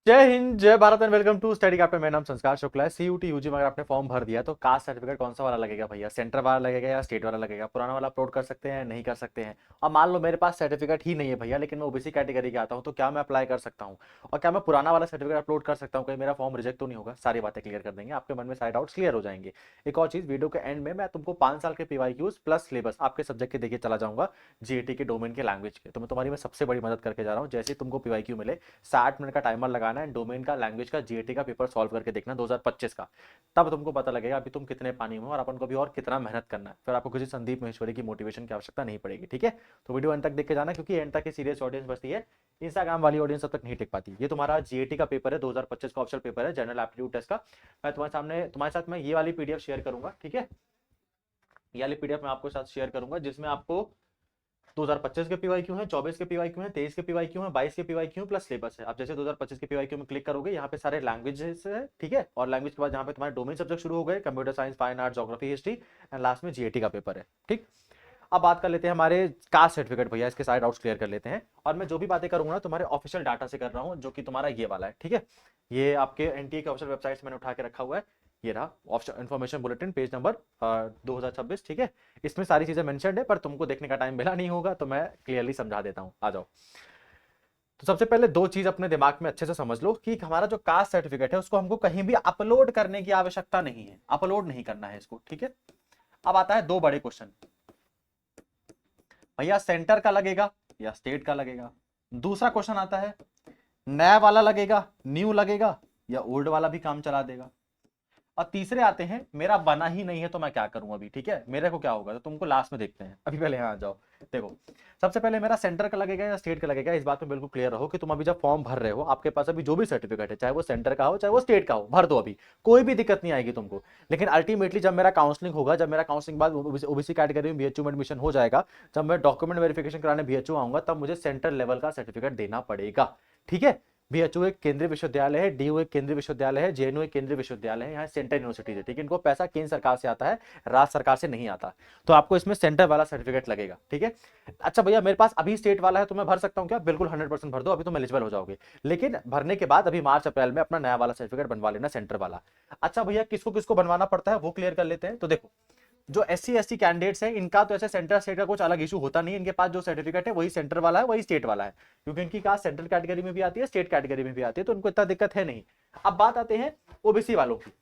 जय हिंद, जय Bharat and welcome to study captain. मेरा नाम संस्कार शुक्ला है। सीयूटी यूजी में अगर आपने फॉर्म भर दिया तो कास्ट सर्टिफिकेट कौन सा वाला लगेगा भैया? सेंटर वाला लगेगा या स्टेट वाला लगेगा? पुराना वाला अपलोड कर सकते हैं, नहीं कर सकते हैं? और मान लो मेरे पास सर्टिफिकेट ही नहीं है भैया, लेकिन मैं ओबीसी कैटेगरी का आता हूँ, तो क्या मैं अप्लाई कर सकता हूँ? और क्या मैं पुराना वाला सर्टिफिकेट अपलोड कर सकता हूँ? कहीं मेरा फॉर्म रिजेक्ट तो नहीं होगा? सारी बातें क्लियर कर देंगे, आपके मन में सारे डाउट्स क्लियर हो जाएंगे। एक और चीज, वीडियो के एंड में मैं तुमको 5 साल के पीवाईक्यूज प्लस सिलेबस आपके सब्जेक्ट के देखिए चला जाऊंगा, जीएटी के डोमेन के लैंग्वेज के। तो मैं तुम्हारी मैं सबसे बड़ी मदद करके जा रहा हूँ। जैसे ही तुमको पीवाईक्यू मिले 60 मिनट का टाइमर लगाना है, डोमेन का लैंग्वेज का जीएटी का पेपर सॉल्व करके देखना 2025 का। तब तुमको पता लगेगा अभी तुम कितने पानी में हो और अपन को भी और कितना मेहनत करना है। फिर आपको किसी संदीप महेश्वरी की मोटिवेशन की आवश्यकता नहीं पड़ेगी, ठीक है? तो वीडियो एंड तक देख के जाना, क्योंकि एंड तक की सीरियस ऑडियंस बचती है, इंस्टाग्राम वाली ऑडियंस अब तक नहीं टिक पाती। ये तुम्हारा जीएटी का पेपर है, 2025 का ऑप्शनल पेपर है, जनरल एप्टीट्यूड टेस्ट का। मैं तुम्हारे सामने तुम्हारे साथ मैं ये वाली पीडीएफ शेयर करूंगा, ठीक है? ये वाली पीडीएफ मैं आपको साथ शेयर करूंगा, जिसमें आपको 2025 के पीवाईक्यू है, 24 के पीवाईक्यू है, 23 के पीवाईक्यू है, 22 के पीवाईक्यू प्लस सिलेबस है। आप जैसे 2025 के पीवाईक्यू में क्लिक करोगे, यहाँ पे सारे लैंग्वेजेस है, ठीक है? और लैंग्वेज के बाद यहाँ पे तुम्हारे डोमेन सब्जेक्ट शुरू हो गए, computer science, fine art, geography, history, and last में जीएटी का पेपर है, ठीक? अब बात कर लेते हैं हमारे कास्ट सर्टिफिकेट भैया, इसके सारे डाउट्स क्लियर कर लेते हैं। और मैं जो भी बातें करूंगा ना, तुम्हारे ऑफिशियल डाटा से कर रहा हूँ, जो कि तुम्हारा ये वाला है, ठीक है? ये आपके एनटीए के ऑफिशियल वेबसाइट से मैंने उठा के रखा हुआ है। ये रहा official information bulletin, page number 2026, ठीक है? इसमें सारी चीजें मेंशन्ड है, पर तुमको देखने का टाइम मिला नहीं होगा, तो मैं क्लियरली समझा देता हूँ। आ जाओ। तो सबसे पहले दो चीज अपने दिमाग में अच्छे से समझ लो कि हमारा जो कास्ट सर्टिफिकेट है उसको हमको कहीं भी अपलोड करने की आवश्यकता नहीं है, अपलोड नहीं करना है इसको, ठीक है? अब आता है दो बड़े क्वेश्चन, भैया सेंटर का लगेगा या स्टेट का लगेगा? दूसरा क्वेश्चन आता है, नया वाला लगेगा, न्यू लगेगा, या ओल्ड वाला भी काम चला देगा? और तीसरे आते हैं, मेरा बना ही नहीं है तो मैं क्या करूं अभी, ठीक है? मेरे को क्या होगा, तो तुमको लास्ट में देखते हैं, अभी पहले यहाँ आ जाओ। देखो, सबसे पहले मेरा सेंटर का लगेगा या स्टेट का लगेगा, इस बात में बिल्कुल क्लियर रहो कि तुम अभी जब फॉर्म भर रहे हो, आपके पास अभी जो भी सर्टिफिकेट है, चाहे वो सेंटर का हो चाहे वो स्टेट का हो, भर दो, अभी कोई भी दिक्कत नहीं आएगी तुमको। लेकिन अल्टीमेटली जब मेरा काउंसलिंग होगा, जब मेरा काउंसलिंग बाद ओबीसी कैटेगरी में बीएचयू में एडमिशन हो जाएगा, जब मैं डॉक्यूमेंट वेरिफिकेशन कराने बीएचयू आऊंगा, तब मुझे सेंटर लेवल का सर्टिफिकेट देना पड़ेगा, ठीक है? बीएचयू एक केंद्रीय विश्वविद्यालय है, डीयू एक केंद्रीय विश्वविद्यालय है, जेएनयू एक केंद्रीय विश्वविद्यालय है, यहाँ सेंट्रल यूनिवर्सिटी है, ठीक है? इनको पैसा केंद्र सरकार से आता है, राज्य सरकार से नहीं आता। तो आपको इसमें सेंटर वाला सर्टिफिकेट लगेगा, ठीक है? अच्छा भैया, मेरे पास अभी स्टेट वाला है तो मैं भर सकता हूँ क्या? बिल्कुल 100% भर दो, अभी तो एलिजिबल हो जाओगे। लेकिन भरने के बाद अभी मार्च अप्रैल में अपना नया वाला सर्टिफिकेट बनवा लेना, सेंटर वाला। अच्छा भैया, किसको किसको बनवाना पड़ता है वो क्लियर कर लेते हैं। तो देखो, जो एससी एसटी कैंडिडेट्स हैं, इनका तो ऐसे सेंटर स्टेट का कुछ अलग इशू होता नहीं है। इनके पास जो सर्टिफिकेट है वही सेंटर वाला है, वही स्टेट वाला है, क्योंकि इनकी कास्ट सेंट्रल कैटेगरी में भी आती है, स्टेट कैटेगरी में भी आती है, तो इनको इतना दिक्कत है नहीं। अब बात आते हैं ओबीसी वालों की।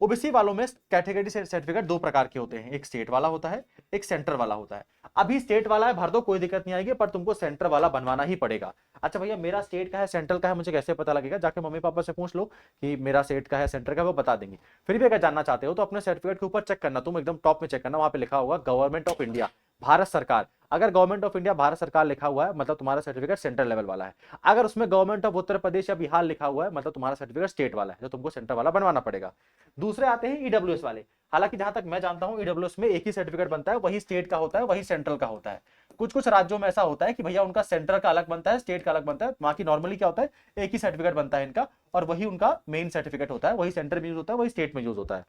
ओबीसी वालों में कैटेगरी सर्टिफिकेट दो प्रकार के होते हैं, एक स्टेट वाला होता है, एक सेंटर वाला होता है। अभी स्टेट वाला है, भर दो, कोई दिक्कत नहीं आएगी, पर तुमको सेंटर वाला बनवाना ही पड़ेगा। अच्छा भैया, मेरा स्टेट का है सेंट्रल का है मुझे कैसे पता लगेगा? जाके मम्मी पापा से पूछ लो कि मेरा स्टेट का है सेंटर का, वो बता देंगे। फिर भी अगर जानना चाहते हो तो अपने सर्टिफिकेट के ऊपर चेक करना, तुम एकदम टॉप में चेक करना, वहां पे लिखा होगा गवर्नमेंट ऑफ इंडिया, भारत सरकार। अगर गवर्नमेंट ऑफ इंडिया भारत सरकार लिखा हुआ है, मतलब तुम्हारा सर्टिफिकेट सेंट्रल लेवल वाला है। अगर उसमें गवर्नमेंट ऑफ उत्तर प्रदेश या बिहार लिखा हुआ है, मतलब तुम्हारा सर्टिफिकेट स्टेट वाला है, जो तुमको सेंटर वाला बनवाना पड़ेगा। दूसरे आते हैं ईडब्ल्यूएस वाले। हालांकि जहां तक मैं जानता हूं, ईडब्ल्यूएस में एक ही सर्टिफिकेट बनता है, वही स्टेट का होता है, वही सेंट्रल का होता है। कुछ कुछ राज्यों में ऐसा होता है कि भैया उनका सेंटर का अलग बनता है, स्टेट का अलग बनता है। बाकी नॉर्मली क्या होता है, एक ही सर्टिफिकेट बनता है इनका, और वही उनका मेन सर्टिफिकेट होता है, वही सेंटर में यूज होता है, वही स्टेट में यूज होता है।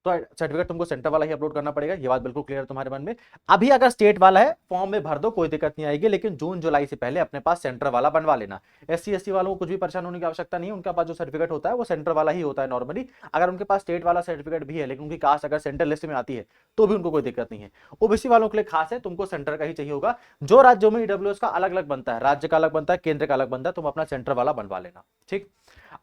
तो सर्टिफिकेट तुमको सेंटर वाला ही अपलोड करना पड़ेगा, ये बात बिल्कुल क्लियर है तुम्हारे मन में। अभी अगर स्टेट वाला है, फॉर्म में भर दो, कोई दिक्कत नहीं आएगी, लेकिन जून जुलाई से पहले अपने पास सेंटर वाला बनवा लेना। एससी एसटी वालों को कुछ भी परेशान होने की आवश्यकता नहीं है, उनका पास जो सर्टिफिकेट होता है वो सेंटर वाला ही होता है नॉर्मली। अगर उनके पास स्टेट वाला सर्टिफिकेट भी है, लेकिन उनकी कास्ट अगर सेंटर लिस्ट में आती है, तो भी उनको कोई दिक्कत नहीं है। ओबीसी वालों के लिए खास है, तुमको सेंटर का ही चाहिए होगा। जो राज्यों में ईडब्ल्यूएस का अलग अलग बनता है, राज्य का अलग बनता है, केंद्र का अलग बनता है, तुम अपना सेंटर वाला बनवा लेना, ठीक?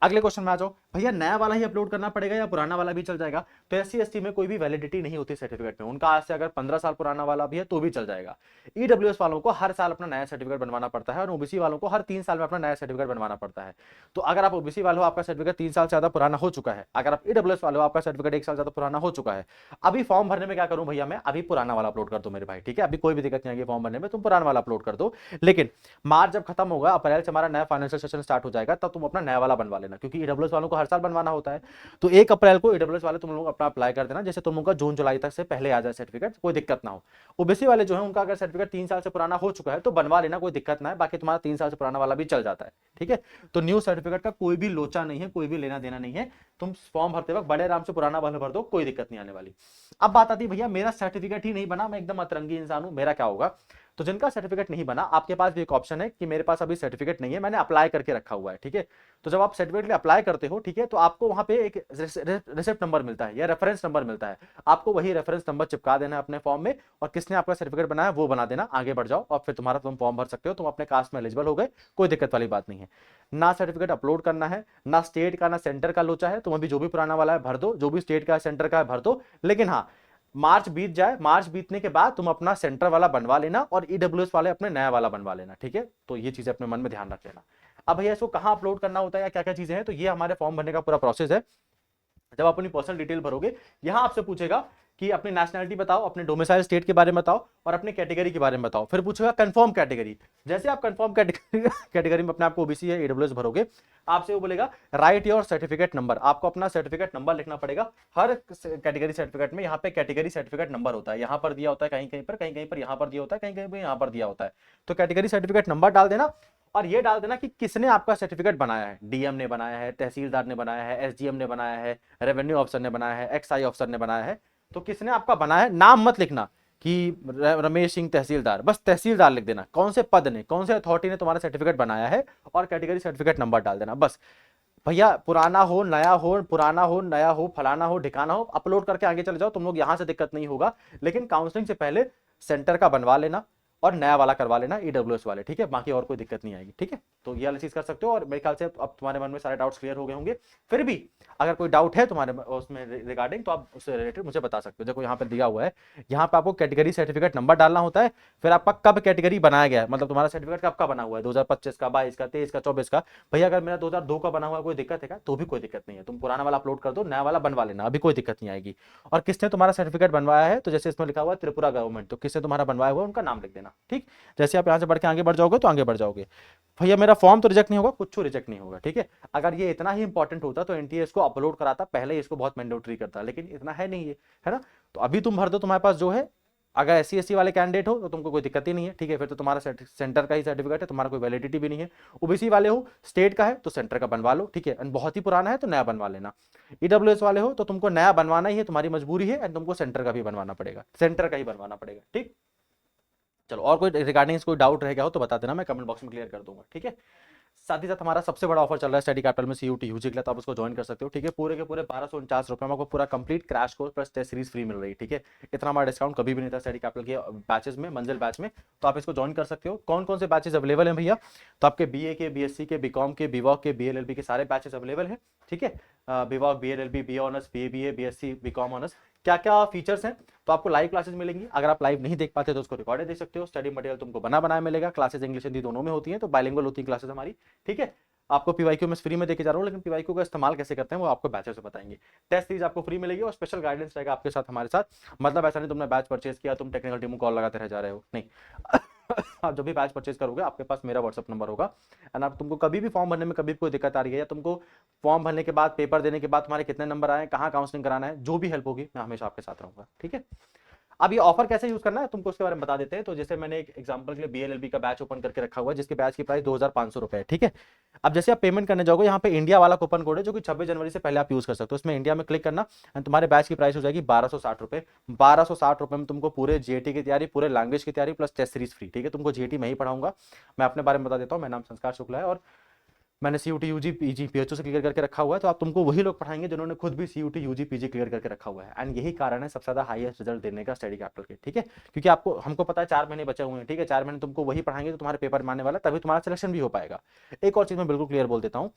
अगले क्वेश्चन में आ जाओ, भैया नया वाला ही अपलोड करना पड़ेगा या पुराना वाला भी चल जाएगा? तो एससी एसटी में कोई भी वैलिडिटी नहीं होती सर्टिफिकेट में, उनका आज से अगर 15 साल पुराना वाला भी है तो भी चल जाएगा। ईडब्ल्यूएस वालों को हर साल अपना नया सर्टिफिकेट बनवाना पड़ता है, और ओबीसी वालों को हर 3 साल में अपना नया सर्टिफिकेट बनवाना पड़ता है। तो अगर आप ओबीसी वाले हो, आपका सर्टिफिकेट 3 साल से ज्यादा पुराना हो चुका है, अगर आप ईडब्ल्यूएस वाले हो, आपका सर्टिफिकेट 1 साल ज्यादा पुराना हो चुका है, अभी फॉर्म भरने में क्या करूं भैया, मैं अभी पुराना वाला अपलोड कर दो मेरे भाई, ठीक है? अभी कोई भी दिक्कत नहीं आएगी फॉर्म भरने में, तुम पुराना वाला अपलोड कर दो। लेकिन मार्च जब खत्म होगा, अप्रैल से हमारा नया फाइनेंशियल सेशन स्टार्ट हो जाएगा, तब तुम अपना नया वाला बनवा लेना, क्योंकि ईडब्ल्यूएस वालों को हर साल बनवाना होता है। तो 1 अप्रैल को ईडब्ल्यूएस वाले तुम लोग अपना अप्लाई कर देना, जैसे तुम लोग का जून जुलाई तक से पहले आ जाए सर्टिफिकेट, कोई दिक्कत ना हो। ओबीसी वाले जो है, उनका अगर सर्टिफिकेट 3 साल से पुराना हो चुका है तो बनवा लेना, कोई दिक्कत ना है, बाकी तुम्हारा 3 साल से पुराना वाला भी चल जाता है, ठीक है? तो न्यू सर्टिफिकेट का कोई भी लोचा नहीं है, कोई भी लेना देना नहीं है। तुम फॉर्म भरते वक्त बड़े आराम से पुराना वाला भर दो, कोई दिक्कत नहीं आने वाली। अब बात आती है, भैया मेरा सर्टिफिकेट ही नहीं बना, मैं एकदम अतरंगी इंसान हूं, मेरा क्या होगा? तो जिनका सर्टिफिकेट नहीं बना, आपके पास भी एक ऑप्शन है कि मेरे पास अभी सर्टिफिकेट नहीं है, मैंने अप्लाई करके रखा हुआ है, ठीक है। तो जब आप सर्टिफिकेट के लिए अप्लाई करते हो, ठीक है, तो आपको वहां पे एक रिसिप्ट नंबर मिलता है या रेफरेंस नंबर मिलता है, आपको वही रेफरेंस नंबर चिपका देना है अपने फॉर्म में, और किसने आपका सर्टिफिकेट बनाया वो बना देना, आगे बढ़ जाओ और फिर तुम्हारा तुम फॉर्म भर सकते हो, तुम अपने कास्ट में एलिजिबल हो गए, कोई दिक्कत वाली बात नहीं है। ना सर्टिफिकेट अपलोड करना है, ना स्टेट का ना सेंटर का लोचा है, तुम अभी जो भी पुराना वाला है भर दो, जो भी स्टेट का है सेंटर का है भर दो, लेकिन हाँ मार्च बीत जाए, मार्च बीतने के बाद तुम अपना सेंटर वाला बनवा लेना और ईडब्ल्यूएस वाले अपने नया वाला बनवा लेना, ठीक है। तो ये चीजें अपने मन में ध्यान रख लेना। अब भैया इसको कहां अपलोड करना होता है या क्या क्या चीजें हैं, तो ये हमारे फॉर्म भरने का पूरा प्रोसेस है। जब आप अपनी पर्सनल डिटेल भरोगे, यहां आपसे पूछेगा कि अपनी नेशनलिटी बताओ, अपने डोमिसाइल स्टेट के बारे में बताओ और अपने कैटेगरी के बारे में बताओ, फिर पूछेगा कंफर्म कैटेगरी। जैसे आप कंफर्म कैटेगरी में अपने आपको ओबीसी या ईडब्ल्यूएस भरोगे, आपसे वो बोलेगा राइट योर सर्टिफिकेट नंबर, आपको अपना सर्टिफिकेट नंबर लिखना पड़ेगा। हर कैटेगरी सर्टिफिकेट में यहाँ पे कैटेगरी सर्टिफिकेट नंबर होता है, यहाँ पर दिया होता है कहीं कहीं पर, कहीं कहीं पर यहाँ पर दिया होता है, कहीं कहीं पर यहाँ पर दिया होता है। तो कैटेगरी सर्टिफिकेट नंबर डाल देना और ये डाल देना कि किसने आपका सर्टिफिकेट बनाया है, डीएम ने बनाया है, तहसीलदार ने बनाया है, एसडीएम ने बनाया है, रेवेन्यू ऑफिसर ने बनाया है, एक्साई ऑफिसर ने बनाया है। तो किसने आपका बनाया है, नाम मत लिखना कि रमेश सिंह तहसीलदार, बस तहसीलदार लिख देना, कौन से पद ने, कौन से अथॉरिटी ने तुम्हारा सर्टिफिकेट बनाया है, और कैटेगरी सर्टिफिकेट नंबर डाल देना बस। भैया पुराना हो नया हो, पुराना हो नया हो, फलाना हो ढिकाना हो, अपलोड करके आगे चले जाओ, तुम लोग यहां से दिक्कत नहीं होगा। लेकिन काउंसलिंग से पहले सेंटर का बनवा लेना और नया वाला करवा लेना, ईडब्ल्यूएस वाले, ठीक है, बाकी और कोई दिक्कत नहीं आएगी, ठीक है। तो ये वाली चीज कर सकते हो। और मेरे ख्याल से अब तुम्हारे मन में सारे डाउट्स क्लियर हो गए होंगे। फिर भी अगर कोई डाउट है तुम्हारे उसमें रिगार्डिंग, तो आप उससे रिलेटेड मुझे बता सकते हो। देखो यहाँ पे दिया हुआ है, यहाँ पे आपको कैटेगरी सर्टिफिकेट नंबर डालना होता है, फिर आपका कब कैटेगरी बनाया गया है, मतलब तुम्हारा सर्टिफिकेट कब का बना हुआ है, 2025 का, 22 का, 23 का, 24 का। भैया अगर मेरा 2002 का बना हुआ है, कोई दिक्कत है क्या, तो भी कोई दिक्कत नहीं है, तुम पुराना वाला अपलोड कर दो, नया वाला बनवा लेना, अभी कोई दिक्कत नहीं आएगी। और किसने तुम्हारा सर्टिफिकेट बनवाया है, तो जैसे इसमें लिखा हुआ है त्रिपुरा गवर्नमेंट, तो किसने तुम्हारा बनवाया हुआ है उनका नाम लिख देना, ठीक। जैसे आप यहाँ से बढ़ के आगे बढ़ जाओगे तो आगे बढ़ जाओगे। भैया मेरा फॉर्म तो रिजेक्ट नहीं होगा, कुछ रिजेक्ट नहीं होगा, ठीक है। अगर ये इतना ही इंपॉर्टेंट होता तो एनटीए इसको अपलोड कराता पहले, इसको बहुत मैंडेटरी करता, लेकिन इतना है नहीं है ना। तो अभी तुम भर दो, तुम्हारे पास जो है, अगर एससी एसटी वाले कैंडिडेट हो तो तुमको कोई दिक्कत ही नहीं है, ठीक है, फिर तो तुम्हारा सेंटर का ही सर्टिफिकेट है, तुम्हारा कोई वैलिडिटी भी नहीं है। ओबीसी वाले हो, स्टेट का है तो सेंटर का बनवा लो, ठीक है, बहुत ही पुराना है तो नया बनवा लेना। ईडब्ल्यूएस वाले हो तो तुमको नया बनवाना ही है, तुम्हारी मजबूरी है, एंड तुमको सेंटर का भी बनवाना पड़ेगा, सेंटर का ही बनवाना पड़ेगा, ठीक। चलो और कोई रिगार्डिंग कोई डाउट रह गया हो तो बता देना, मैं कमेंट बॉक्स में क्लियर कर दूंगा, ठीक है। साथ ही साथ हमारा सबसे बड़ा ऑफर चल रहा है स्टडी कैपिटल में सीयूटी यूजी के लिए, तो आप उसको ज्वाइन कर सकते हो, ठीक है। पूरे के पूरे 1249 रुपए में आपको पूरा complete crash course plus test series free मिल रही है, ठीक है। इतना हमारा डिस्काउंट कभी भी नहीं था स्टडी कैपिटल के बैचेस में, मंजिल बैच में, तो आप इसको ज्वाइन कर सकते हो। कौन कौन से बैचेस अवेलेबल हैं भैया, तो आपके बीए के, बीएससी के, बीकॉम के, बीवॉक के, बीएलएलबी के सारे बैचेस अवेलेबल हैं, ठीक है। BVoc, BLLB, B honours, BA, BSc, BCom honours, क्या क्या फीचर्स हैं, तो आपको लाइव क्लासेस मिलेंगी। अगर आप लाइव नहीं देख पाते तो उसको रिकॉर्डेड देख सकते हो। स्टडी मटेरियल तुमको बना बनाया मिलेगा, क्लासेस इंग्लिश हिंदी दोनों में होती हैं, तो बाइलिंगुअल होती है क्लासेस हमारी, ठीक है। आपको पीवाईक्यू में फ्री में देके जा रहा हूँ, लेकिन पीवाईक्यू का इस्तेमाल कैसे करते हैं वो आपको बैचेस से बताएंगे। टेस्ट सीरीज आपको फ्री मिलेगी और स्पेशल गाइडेंस रहेगा आपके साथ, हमारे साथ। मतलब ऐसा नहीं तुमने बैच परचेज किया, तुम टेक्निकल टीम को कॉल लगाते रह जा रहे हो, नहीं। आप जब भी बैच परचेज करोगे आपके पास मेरा व्हाट्सअप नंबर होगा, एंड आप तुमको कभी भी फॉर्म भरने में कभी भी कोई दिक्कत आ रही है, या तुमको फॉर्म भरने के बाद पेपर देने के बाद तुम्हारे कितने नंबर आए, कहाँ काउंसलिंग कराना है, जो भी हेल्प होगी मैं हमेशा आपके साथ रहूंगा, ठीक है। अब ये ऑफर कैसे यूज करना है तुमको उसके बारे में बता देते हैं। तो जैसे मैंने एक एग्जांपल के लिए बीएलएलबी का बैच ओपन करके रखा हुआ है, जिसके बैच की प्राइस 2500 रुपए है, ठीक है। अब जैसे आप पेमेंट करने जाओगे, यहाँ पे इंडिया वाला कूपन कोड है जो कि 26 जनवरी से पहले आप यूज कर सकते हो, उसमें इंडिया में क्लिक करना, एंड तुम्हारे बैच की प्राइस हो जाएगी 1260 रुपए। 1260 रुपए में तुमको पूरे जीएटी की तैयारी, पूरे लैंग्वेज की तैयारी प्लस टेस्ट सीरीज फ्री, ठीक है। तुमको जीएटी में ही पढ़ाऊंगा। मैं अपने बारे में बता देता हूँ, मेरा नाम संस्कार शुक्ला है और मैंने सीयूटी यूजी पीजी पीएचओ से क्लियर करके रखा हुआ है, तो आप तुमको वही लोग पढ़ाएंगे जिन्होंने खुद भी सीयूटी यूजी पीजी क्लियर करके रखा हुआ है। एंड यही कारण है सबसे ज्यादा हाईएस्ट रिजल्ट देने का स्टडी कैपिटल के, ठीक है। क्योंकि आपको हमको पता है 4 महीने बचे हुए हैं, ठीक है, 4 महीने तुमको वही पढ़ाएंगे तो तुम्हारे पेपर में आने वाला, तभी तुम्हारा सिलेक्शन भी हो पाएगा। एक और चीज मैं बिल्कुल क्लियर बोल देता हूँ,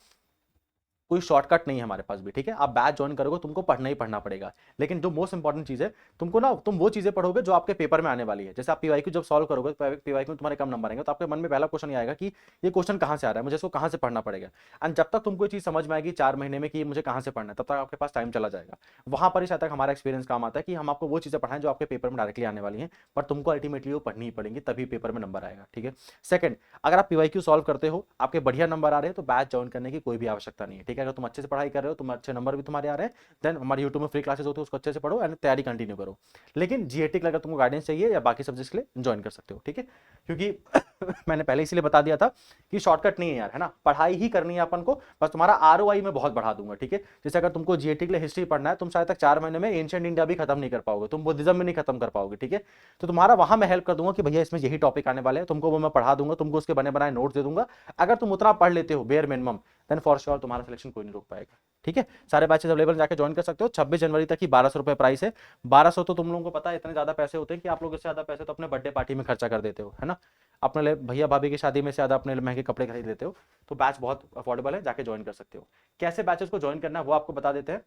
कोई शॉर्टकट नहीं है हमारे पास भी, ठीक है। आप बैच ज्वाइन करोगे तुमको पढ़ना ही पढ़ना पड़ेगा, लेकिन जो मोस्ट इंपॉर्टेंट चीज है, तुमको ना तुम वो चीजें पढ़ोगे जो आपके पेपर में आने वाली है। जैसे आप पीवाईक्यू जब सॉल्व करोगे, पीवाईक्यू में तुम्हारे कम नंबर आएंगे, तो आपके मन में पहला क्वेश्चन ये आएगा कि ये क्वेश्चन कहाँ से आ रहा है, मुझे इसको कहाँ से पढ़ना पड़ेगा। एंड जब तक तुमको चीज समझ में आएगी 4 महीने में कि मुझे कहाँ से पढ़ना है, तब तक आपके पास टाइम चला जाएगा। वहां पर ही शायद तक हमारा एक्सपीरियंस काम आता है कि हम आपको वो चीजें पढ़ाएं जो आपके पेपर में डायरेक्टली आने वाली है, पर तुमको अल्टीमेटली वो पढ़नी ही पड़ेंगी, तभी पेपर में नंबर आएगा, ठीक है। सेकंड, अगर आप पीवाईक्यू सॉल्व करते हो, आपके बढ़िया नंबर आ रहे हैं, तो बैच ज्वाइन करने की कोई भी आवश्यकता नहीं है, ठीक है। अगर तुम अच्छे से पढ़ाई कर रहे हो, तुम अच्छे नंबर भी तुम्हारे आ रहे हैं, देन हमारे यूट्यूब में फ्री क्लासेस होती है, उसको अच्छे से पढ़ो एंड तैयारी कंटिन्यू करो। लेकिन जीएटी के लिए अगर तुमको गाइडेंस चाहिए या बाकी सब्जेक्ट्स के लिए ज्वाइन कर सकते हो, ठीक है। क्योंकि मैंने पहले इसलिए बता दिया था कि शॉर्टकट नहीं है यार, है ना, पढ़ाई ही करनी है अपन को, बस तुम्हारा आरओआई में बहुत बढ़ा दूंगा, ठीक है। जैसे अगर तुमको जीएटी के लिए हिस्ट्री पढ़ना है, तुम शायद तक 4 महीने में एंशिएंट इंडिया भी खत्म नहीं कर पाओगे, तुम बुद्धिज्म में नहीं खत्म कर पाओगे, ठीक है। तो तुम्हारा वहां मैं हेल्प कर दूंगा कि भैया इसमें यही टॉपिक आने वाले हैं, तुमको वो मैं पढ़ा दूंगा, तुमको उसके बने बनाए नोट्स दे दूंगा। अगर तुम उतना पढ़ लेते हो bare minimum, then for sure तुम्हारा सिलेक्शन कोई नहीं रोक पाएगा, ठीक है। सारे बैचेस अवेलेबल, जाके ज्वाइन कर सकते हो। 26 जनवरी तक ही 1200 रुपए प्राइस है। 1200 तो तुम लोगों को पता है इतने ज्यादा पैसे होते हैं कि आप लोग इससे ज्यादा पैसे तो अपने बर्थडे पार्टी में खर्चा कर देते हो, है ना। अपने लिए भैया भाभी की शादी में से ज्यादा अपने लिए महंगे कपड़े खरीद लेते हो। तो बैच बहुत अफोर्डेबल है, जाके ज्वाइन कर सकते हो। कैसे बैचेस को ज्वाइन करना है वो आपको बता देते हैं।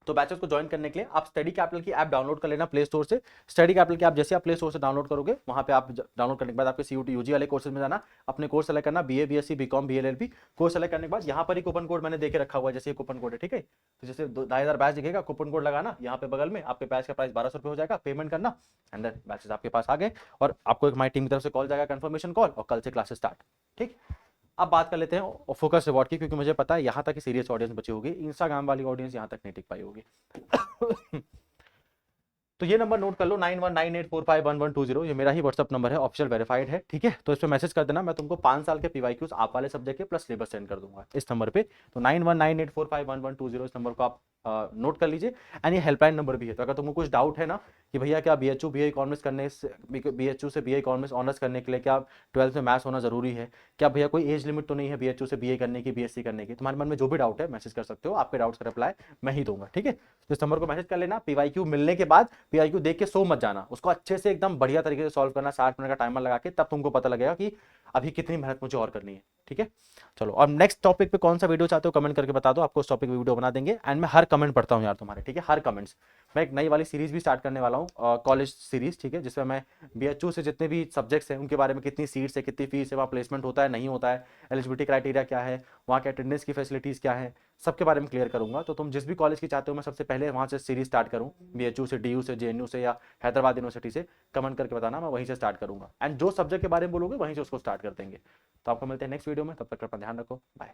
तो बैचेस को ज्वाइन करने के लिए आप स्टडी कैपिटल की ऐप डाउनलोड कर लेना प्ले स्टोर से। स्टडी कैपिटल की ऐप जैसे आप प्ले स्टोर से डाउनलोड करोगे, वहां पे आप डाउनलोड करने के बाद आपके सीयूटी यूजी वाले कोर्सेज में जाना, अपने कोर्स सेलेक्ट करना, BA BSc BCom BLLB course select करने के बाद यहाँ पर ही कूपन कोड मैंने देके रखा हुआ है, जैसे कूपन कोड है, ठीक है। तो जैसे 2000 बैच दिखेगा, कूपन कोड लगाना यहाँ पे बगल में, आपके बैच का प्राइस 1200 रुपये हो जाएगा, पेमेंट करना, एंड देन बैचेस आपके पास आ गए, और आपको एक माई टीम की तरफ से कॉल जाएगा, कंफर्मेशन कॉल, और कल से क्लासेस स्टार्ट, ठीक। अब बात कर लेते हैं फोकस रिवॉर्ड की, क्योंकि मुझे पता है यहाँ तक की सीरियस ऑडियंस बची होगी, इंस्टाग्राम वाली ऑडियंस यहाँ तक नहीं टिक पाई होगी। तो ये नंबर नोट कर लो, 9198451120, ये मेरा ही व्हाट्सअप नंबर है, ऑफिशियल वेरीफाइड है, ठीक है। तो इस पर मैसेज कर देना, मैं तुमको 5 साल के पीवाईक्यूज आप वाले सब्जेक्ट के प्लस सिलेबस सेंड कर दूंगा इस नंबर पे। तो 9198451120 इस नंबर को आप नोट कर लीजिए। एंड ये हेल्पलाइन नंबर भी है, तो अगर तुमको कुछ डाउट है ना कि भैया क्या बीएचयू बीए इकोनॉमिक्स करने से, बीएचयू से बीए इकोनॉमिक्स ऑनर्स करने के लिए क्या 12th में मैथ्स होना जरूरी है, क्या भैया कोई एज लिमिट तो नहीं है बीएचयू से बीए करने की, बीएससी करने की, तुम्हारे मन में जो भी डाउट है मैसेज कर सकते हो, आपके डाउट्स का रिप्लाई मैं ही दूंगा, ठीक है। तो इस नंबर को मैसेज कर लेना। पीवाईक्यू मिलने के बाद पीवाईक्यू देख के सो मत जाना, उसको अच्छे से एकदम बढ़िया तरीके से सॉल्व करना, 60 मिनट का टाइमर लगा के, तब तुमको पता लगेगा कि अभी कितनी मेहनत मुझे और करनी है, ठीक है। चलो, और नेक्स्ट टॉपिक पे कौन सा वीडियो चाहते हो कमेंट करके बता दो, आपको उस टॉपिक पे वीडियो बना देंगे। एंड मैं हर कमेंट पढ़ता हूँ यार तुम्हारे, ठीक है, हर कमेंट्स। मैं एक नई वाली सीरीज भी स्टार्ट करने वाला हूँ, कॉलेज सीरीज, ठीक है, जिसमें मैं बीएचयू से जितने भी सब्जेक्ट्स हैं उनके बारे में, कितनी सीट्स है, कितनी फीस है, वहाँ प्लेसमेंट होता है नहीं होता है, एलिजिबिलिटी क्राइटेरिया क्या है, वहाँ के अटेंडेंस की फैसिलिटीज़ क्या है, सबके बारे में क्लियर करूंगा। तो तुम जिस भी कॉलेज की चाहते हो, मैं सबसे पहले वहाँ से सीरीज स्टार्ट करूँ, बीएचयू से, डीयू से, जेएनयू से, या हैदराबाद यूनिवर्सिटी से, कमेंट करके बताना, मैं वहीं से स्टार्ट करूंगा। एंड जो सब्जेक्ट के बारे में बोलोगे वहीं से उसको स्टार्ट कर देंगे। तो आपको मिलते हैं नेक्स्ट वीडियो में, तब तक अपना ध्यान रखो, बाय।